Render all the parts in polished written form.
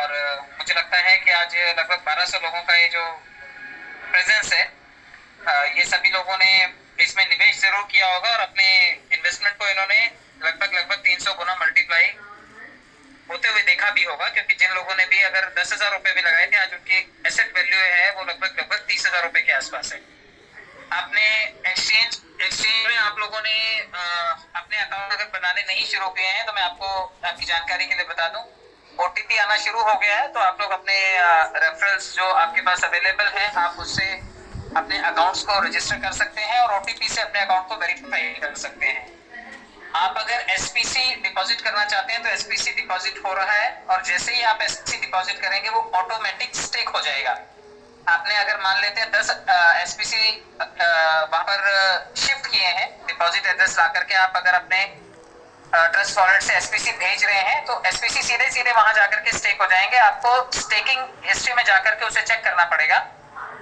और मुझे लगता है कि आज लगभग 1200 लोगों का ये जो प्रेजेंस है, ये सभी लोगों ने इसमें निवेश जरूर किया होगा और अपने इन्वेस्टमेंट को इन्होंने लगभग 300 गुना मल्टीप्लाई होते हुए देखा भी होगा, क्योंकि जिन लोगों ने भी अगर 10,000 रुपए भी लगाए थे, आज उनकी एसेट वैल्यू है वो लगभग 30,000 रुपए के आसपास है। आपने एक्सचेंज में आप लोगों ने अपने अकाउंट अगर बनाने नहीं शुरू किए हैं तो मैं आपको आपकी जानकारी के लिए बता दूं, ओटीपी आना शुरू हो गया है, तो आप लोग अपने रेफरल्स जो आपके पास अवेलेबल है आप उससे अपने अकाउंट्स को रजिस्टर कर सकते हैं और ओटीपी से अपने अकाउंट को वेरीफाई कर सकते हैं। आप अगर एसपीसी डिपॉजिट करना चाहते हैं तो एसपीसी डिपॉजिट हो रहा है, और जैसे ही आप एसपीसी डिपॉजिट करेंगे वो ऑटोमेटिक स्टेक हो जाएगा। आपने अगर मान लेते हैं 10 एसपीसी वहां पर शिफ्ट किए हैं, डिपॉजिट एड्रेस ला करके आप अगर अपने ट्रस्ट वॉलेट से एसपीसी भेज रहे हैं तो एसपीसी सीधे सीधे वहां जाकर के स्टेक हो जाएंगे। आपको स्टेकिंग हिस्ट्री में जाकर के उसे चेक करना पड़ेगा।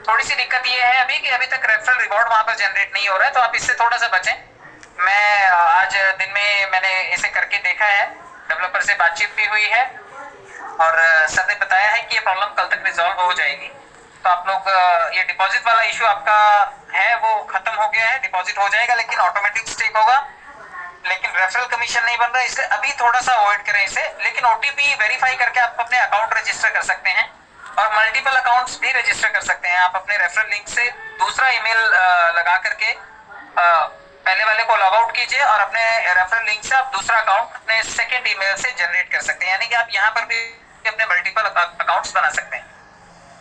थोड़ी सी दिक्कत ये है अभी कि अभी तक रेफरल रिवॉर्ड वहां पर जनरेट नहीं हो रहा है, तो आप इससे थोड़ा सा बचें। मैं आज दिन में मैंने इसे करके देखा है, डेवलपर से बातचीत भी हुई है और सर ने बताया है कि ये प्रॉब्लम कल तक रिजॉल्व हो जाएगी। तो आप लोग ये डिपॉजिट वाला इशू आपका है वो खत्म हो गया है, डिपॉजिट हो जाएगा लेकिन ऑटोमेटिक स्टेक होगा, लेकिन रेफरल कमीशन नहीं बन रहा है, इसलिए अभी थोड़ा सा अवॉइड करें इसे। लेकिन ओटीपी वेरीफाई करके आप अपने अकाउंट रजिस्टर कर सकते हैं और मल्टीपल अकाउंट्स भी रजिस्टर कर सकते हैं। आप अपने रेफरल लिंक से दूसरा ईमेल लगा करके पहले वाले को लॉग आउट कीजिए और अपने रेफरल लिंक से आप दूसरा अकाउंट अपने सेकेंड ईमेल से जनरेट कर सकते हैं, यानी कि आप यहाँ पर भी अपने मल्टीपल अकाउंट्स बना सकते हैं।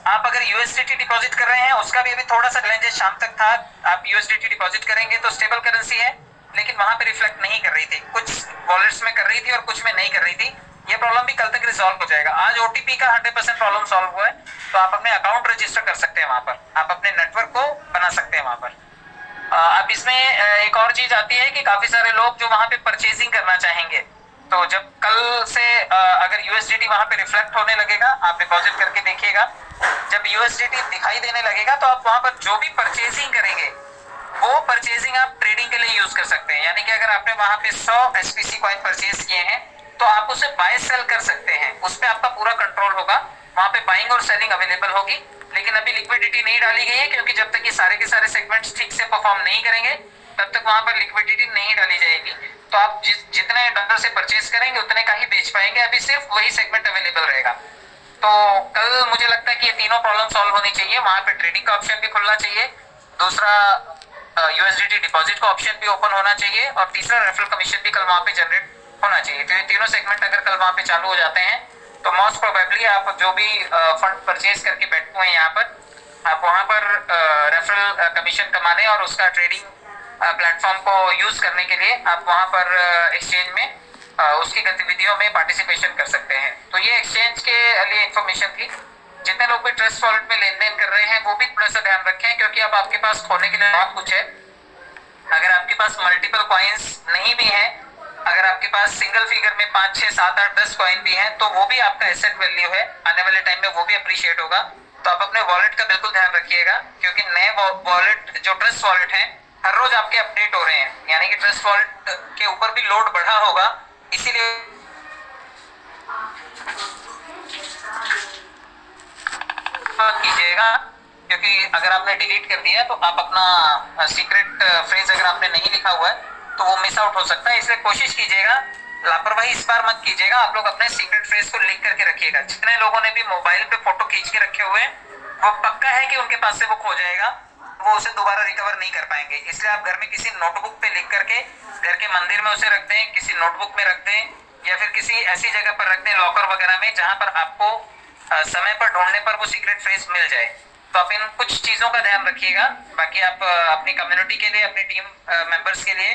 आप अगर यूएसडीटी डिपॉजिट कर रहे हैं, उसका भी अभी थोड़ा सा चैलेंज शाम तक था। आप यूएसडीटी डिपॉजिट करेंगे तो स्टेबल करेंसी है लेकिन वहां पे रिफ्लेक्ट नहीं कर रही थी, कुछ वॉलेट्स में कर रही थी और कुछ में नहीं कर रही थी। ये प्रॉब्लम भी कल तक रिजॉल्व हो जाएगा। आज ओटीपी का 100% प्रॉब्लम सॉल्व हुआ है, तो आप अपने अकाउंट रजिस्टर कर सकते हैं वहां पर, आप अपने नेटवर्क को बना सकते हैं वहां पर। अब इसमें एक और चीज आती है कि काफी सारे लोग जो वहां पे परचेजिंग करना चाहेंगे, तो जब कल से अगर यूएसडीटी वहां पे रिफ्लेक्ट होने लगेगा, आप डिपॉजिट करके देखिएगा, जब यूएसडीटी दिखाई देने लगेगा तो आप वहां पर जो भी परचेजिंग करेंगे वो परचेजिंग आप ट्रेडिंग के लिए यूज कर सकते हैं। यानी कि अगर आपने वहां पे 100 एसपीसी कॉइन परचेज किए हैं तो आप उसे बाय सेल कर सकते हैं, उस पर आपका पूरा कंट्रोल होगा, वहां पे बाइंग और सेलिंग अवेलेबल होगी। लेकिन अभी लिक्विडिटी नहीं डाली गई है, क्योंकि जब तक ये सारे के सारे सेगमेंट्स ठीक से परफॉर्म नहीं करेंगे तब तक वहां पर लिक्विडिटी नहीं डाली जाएगी। तो आप जितने डॉलर से परचेज करेंगे उतने का ही बेच पाएंगे, अभी सिर्फ वही सेगमेंट अवेलेबल रहेगा। तो कल मुझे लगता है कि ये तीनों प्रॉब्लम सॉल्व होनी चाहिए, वहां पे ट्रेडिंग का ऑप्शन भी खुलना चाहिए, दूसरा यूएसडीटी डिपॉजिट का ऑप्शन भी ओपन होना चाहिए और तीसरा रेफरल कमीशन भी कल वहां पे जनरेट होना चाहिए। तो ये तीनों सेगमेंट अगर कल वहां पे चालू हो जाते हैं तो मोस्ट प्रोबेबली आप जो भी फंड परचेज करके बैठे हुए हैं यहाँ पर, आप वहां पर रेफरल कमीशन कमाने और उसका ट्रेडिंग प्लेटफॉर्म को यूज करने के लिए आप वहां पर एक्सचेंज में उसकी गतिविधियों में पार्टिसिपेशन कर सकते हैं। तो ये एक्सचेंज के लिए इंफॉर्मेशन थी। जितने लोग भी ट्रस्ट वॉलेट में लेन देन कर रहे हैं वो भी थोड़ा सा ध्यान रखें, क्योंकि अब आपके पास खोने के लिए बहुत कुछ है। अगर आपके पास मल्टीपल कॉइन्स नहीं भी हैं, अगर आपके पास सिंगल फिगर में 5, 6, 7, 8, 10 कॉइन भी हैं तो वो भी आपका एसेट वैल्यू है, आने वाले टाइम में वो भी अप्रिशिएट होगा। तो आप अपने वॉलेट का बिल्कुल ध्यान रखिएगा, क्योंकि नए वॉलेट जो ट्रस्ट वॉलेट है हर रोज आपके अपडेट हो रहे हैं, यानी कि ट्रस्ट वॉलेट के ऊपर भी लोड बढ़ा होगा, इसीलिए कीजिएगा। क्योंकि अगर आपने डिलीट कर दिया तो आप अपना सीक्रेट फ्रेज अगर आपने नहीं लिखा हुआ है तो वो मिस आउट हो सकता है, इसलिए कोशिश कीजिएगा, लापरवाही इस बार मत कीजिएगा, आप लोग अपने सीक्रेट फ्रेज को लिख करके रखिएगा। जितने लोगों ने भी मोबाइल पे फोटो खींच के रखे हुए वो पक्का है कि उनके पास से वो खो जाएगा, वो उसे दोबारा रिकवर नहीं कर पाएंगे। इसलिए आप घर में किसी नोटबुक पे लिख करके घर के मंदिर में उसे रख दें, किसी नोटबुक में रख दें या फिर किसी ऐसी जगह पर रख दें, लॉकर वगैरह में, जहां पर आपको समय पर ढूंढने पर वो सीक्रेट फ्रेज मिल जाए। तो आप इन कुछ चीजों का ध्यान रखिएगा। बाकी आप अपनी कम्युनिटी के लिए, अपनी टीम मेंबर्स के लिए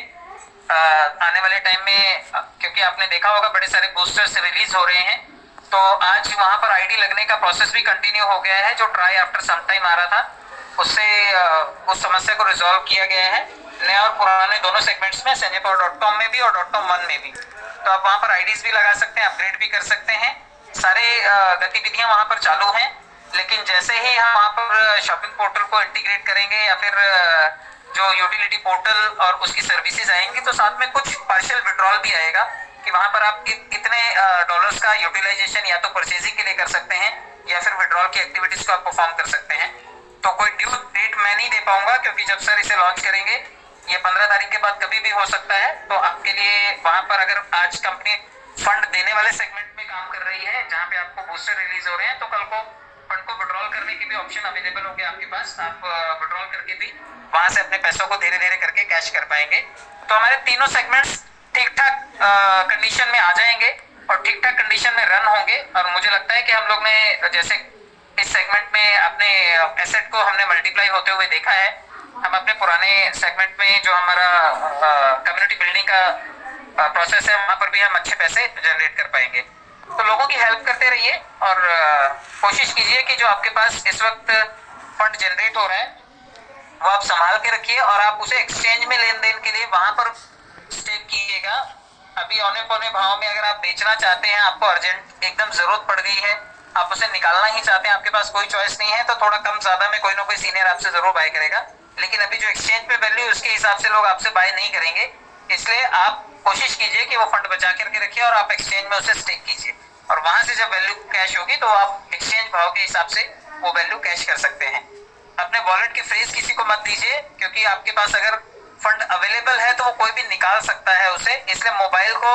आने वाले टाइम में, क्योंकि आपने देखा होगा बड़े सारे बूस्टर्स रिलीज हो रहे हैं, तो आज वहां पर आईडी लगने का प्रोसेस भी कंटिन्यू हो गया है, जो ट्राई आफ्टर सम टाइम आ रहा था उससे उस समस्या को रिजॉल्व किया गया है नए और पुराने दोनों सेगमेंट्स में, sanjaypower.com में भी और .com1 में भी। तो आप वहां पर आईडीज भी लगा सकते हैं, अपग्रेड भी कर सकते हैं, सारे गतिविधियां वहां पर चालू हैं। लेकिन जैसे ही हम वहां पर शॉपिंग पोर्टल को इंटीग्रेट करेंगे या फिर जो यूटिलिटी पोर्टल और उसकी सर्विसेज आएंगी तो साथ में कुछ पार्शियल विड्रॉल भी आएगा, कि वहां पर आप इतने डॉलर्स का यूटिलाइजेशन या तो परचेजिंग के लिए कर सकते हैं या फिर विड्रॉल की एक्टिविटीज को आप परफॉर्म कर सकते हैं। तो कोई ड्यू डेट मैं नहीं दे पाऊंगा क्योंकि जब सर इसे लॉन्च करेंगे ये 15 तारीख के बाद कभी भी हो सकता है। तो आपके लिए वहां पर अगर आज कंपनी फंड देने वाले सेगमेंट में काम कर रही है जहां पे आपको बूस्टर रिलीज हो रहे हैं, तो कल को फंड को विड्रॉल करने की भी ऑप्शन अवेलेबल होगी आपके पास। आप विड्रॉल करके भी वहां से अपने पैसों को धीरे धीरे करके कैश कर पाएंगे। तो हमारे तीनों सेगमेंट्स ठीक ठाक कंडीशन में आ जाएंगे और ठीक ठाक कंडीशन में रन होंगे। और मुझे लगता है कि हम लोग ने जैसे इस सेगमेंट में अपने एसेट को हमने मल्टीप्लाई होते हुए देखा है, हम अपने पुराने सेगमेंट में जो हमारा कम्युनिटी बिल्डिंग का प्रोसेस है वहां पर भी हम अच्छे पैसे जनरेट कर पाएंगे। तो लोगों की हेल्प करते रहिए और कोशिश कीजिए कि जो आपके पास इस वक्त फंड जनरेट हो रहा है वो आप संभाल के रखिए और आप उसे एक्सचेंज में लेन देन के लिए वहां पर स्टेक कीजिएगा। अभी औने पौने भाव में अगर आप बेचना चाहते हैं, आपको अर्जेंट एकदम जरूरत पड़ गई है, आप उसे निकालना ही चाहते हैं, आपके पास कोई चॉइस नहीं है, तो थोड़ा कम ज्यादा में कोई ना कोई सीनियर आपसे जरूर बाय करेगा। लेकिन अभी जो एक्सचेंज पे वैल्यू उसके हिसाब से लोग आपसे बाय नहीं करेंगे, इसलिए आप कोशिश कीजिए कि वो फंड बचा करके रखिए और आप एक्सचेंज में उसे स्टेक कीजिए और वहां से जब वैल्यू कैश होगी तो आप एक्सचेंज भाव के हिसाब से वो वैल्यू कैश कर सकते हैं। अपने वॉलेट की फ्रीज किसी को मत दीजिए क्योंकि आपके पास अगर फंड अवेलेबल है तो वो कोई भी निकाल सकता है उसे, इसलिए मोबाइल को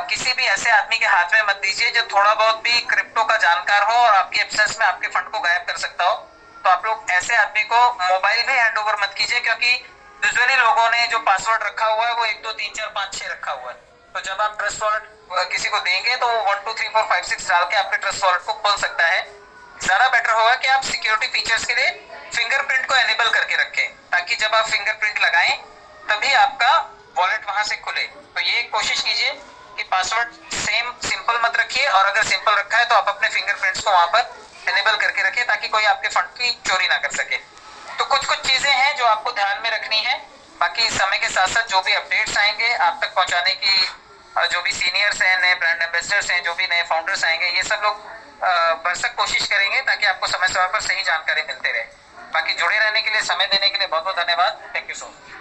किसी भी ऐसे आदमी के हाथ में मत दीजिए जो थोड़ा बहुत भी क्रिप्टो का जानकार हो और आपकी एब्सेंस में आपके फंड को गायब कर सकता हो। तो आप लोग ऐसे आदमी को मोबाइल भी हैंड ओवर मत कीजिए क्योंकि यूजुअली लोगों ने जो पासवर्ड रखा हुआ है वो 1 2 3 4 5 6 रखा हुआ है। तो जब आप ट्रस्ट वॉलेट किसी को देंगे तो वो 1 2 3 4 5 6 डाल के आपके ट्रस्ट वॉलेट को खोल सकता है। ज्यादा बेटर होगा कि आप सिक्योरिटी फीचर्स के लिए फिंगरप्रिंट को एनेबल करके रखें ताकि जब आप फिंगरप्रिंट लगाएं तभी आपका वॉलेट वहां से खुले। तो ये कोशिश कीजिए कि पासवर्ड सेम सिंपल मत रखिए और अगर सिंपल रखा है तो आप अपने फिंगरप्रिंट्स को वहां पर एनेबल करके रखिए ताकि कोई आपके फंड की चोरी ना कर सके। तो कुछ चीजें हैं जो आपको ध्यान में रखनी है। बाकी समय के साथ साथ जो भी अपडेट्स आएंगे आप तक पहुंचाने की जो भी सीनियर्स हैं, नए ब्रांड एम्बेसडर्स हैं, जो भी नए फाउंडर्स आएंगे, ये सब लोग भरसक कोशिश करेंगे ताकि आपको समय समय पर सही जानकारी मिलते रहे। बाकी जुड़े रहने के लिए, समय देने के लिए बहुत बहुत धन्यवाद। Thank you so much.